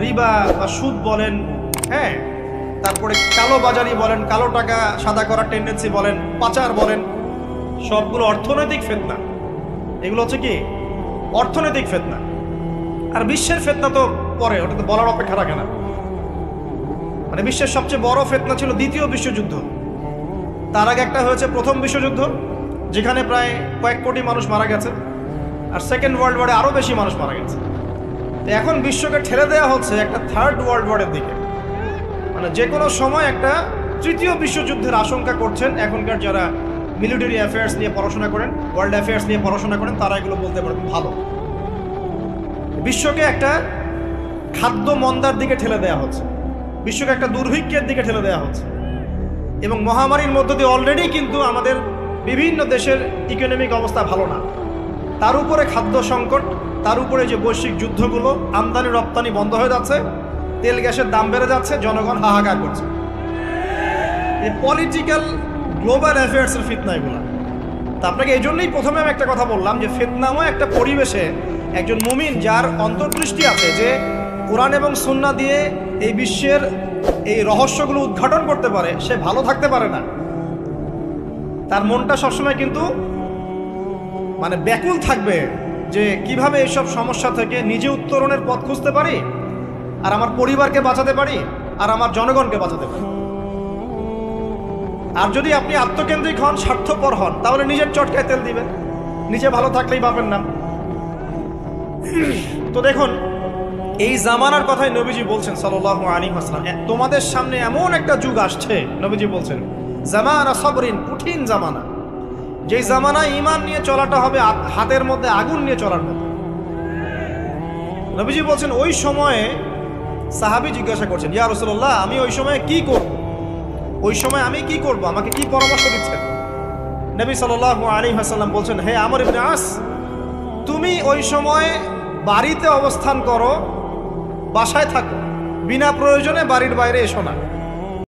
রিবা বা সুদ বলেন, হ্যাঁ, তারপরে কালো বাজারি বলেন, কালো টাকা সাদা করার টেন্ডেন্সি বলেন, পাচার বলেন, সবগুলো অর্থনৈতিক ফিতনা। এগুলো হচ্ছে কি অর্থনৈতিক ফিতনা। আর বিশ্বের ফিতনা তো পরে, ওটা তো বলার অপেক্ষা রাখে না। মানে বিশ্বের সবচেয়ে বড় ফিতনা ছিল দ্বিতীয় বিশ্বযুদ্ধ। তার আগে একটা হয়েছে প্রথম বিশ্বযুদ্ধ, যেখানে প্রায় কয়েক কোটি মানুষ মারা গেছে, আর সেকেন্ড ওয়ার্ল্ড ওয়ারে আরও বেশি মানুষ মারা গেছে। তো এখন বিশ্বকে ঠেলে দেওয়া হচ্ছে একটা থার্ড ওয়ার্ল্ড ওয়ারের দিকে। মানে যে কোনো সময় একটা তৃতীয় বিশ্বযুদ্ধের আশঙ্কা করছেন এখনকার যারা মিলিটারি অ্যাফেয়ার্স নিয়ে পড়াশোনা করেন, ওয়ার্ল্ড অ্যাফেয়ার্স নিয়ে পড়াশোনা করেন, তারা এগুলো বলতে পারেন ভালো। বিশ্বকে একটা খাদ্য মন্দার দিকে ঠেলে দেওয়া হচ্ছে, বিশ্বকে একটা দুর্ভিক্ষের দিকে ঠেলে দেওয়া হচ্ছে, এবং মহামারীর মধ্য দিয়ে অলরেডি কিন্তু আমাদের বিভিন্ন দেশের ইকোনমিক অবস্থা ভালো না, তার উপরে খাদ্য সংকট, তার উপরে যে বৈশ্বিক যুদ্ধগুলো, আমদানি রপ্তানি বন্ধ হয়ে যাচ্ছে, তেল গ্যাসের দাম বেড়ে যাচ্ছে, জনগণ হাহাকার করছে। এই পলিটিক্যাল গ্লোবাল অ্যাফেয়ার্সের ফিতনা এগুলো। তা আপনাকে এই জন্যই প্রথমে আমি একটা কথা বললাম যে ফিতনাময় একটা পরিবেশে একজন মুমিন যার অন্তর্দৃষ্টি আছে, যে কোরআন এবং সুন্নাহ দিয়ে এই বিশ্বের এই রহস্যগুলো উদ্ঘাটন করতে পারে, সে ভালো থাকতে পারে না। তার মনটা সবসময় কিন্তু মানে ব্যাকুল থাকবে যে কিভাবে এইসব সমস্যা থেকে নিজে উত্তরণের পথ খুঁজতে পারি, আর আমার পরিবারকে বাঁচাতে পারি, আর আমার জনগণকে বাঁচাতে পারি। আর যদি আপনি আত্মকেন্দ্রিক হন, স্বার্থপর হন, তাহলে নিজের চটকায় তেল দিবেন, নিজে ভালো থাকলেই পাবেন না। তো দেখুন, এই জামানার কথাই নবীজি বলছেন সাল্লাল্লাহু আলাইহি ওয়াসাল্লাম, তোমাদের সামনে এমন একটা যুগ আসছে, নবীজি বলছেন জামানা সাবরিন, কঠিন জামানা, যে জামানায় ঈমান নিয়ে চলাটা হবে হাতের মধ্যে আগুন নিয়ে চলার মতো। নবীজি বলছেন ওই সময়ে সাহাবী জিজ্ঞাসা করছেন, ইয়া রাসূলুল্লাহ, আমি ওই সময়ে কি করব, ওই সময় আমি কি করব, আমাকে কি পরামর্শ দিচ্ছেন? নবী সাল্লাল্লাহু আলাইহি ওয়াসাল্লাম বলছেন, হে আমর ইবনে আস, তুমি ওই সময় বাড়িতে অবস্থান করো, বাসায় থাকো, বিনা প্রয়োজনে বাড়ির বাইরে এসো না।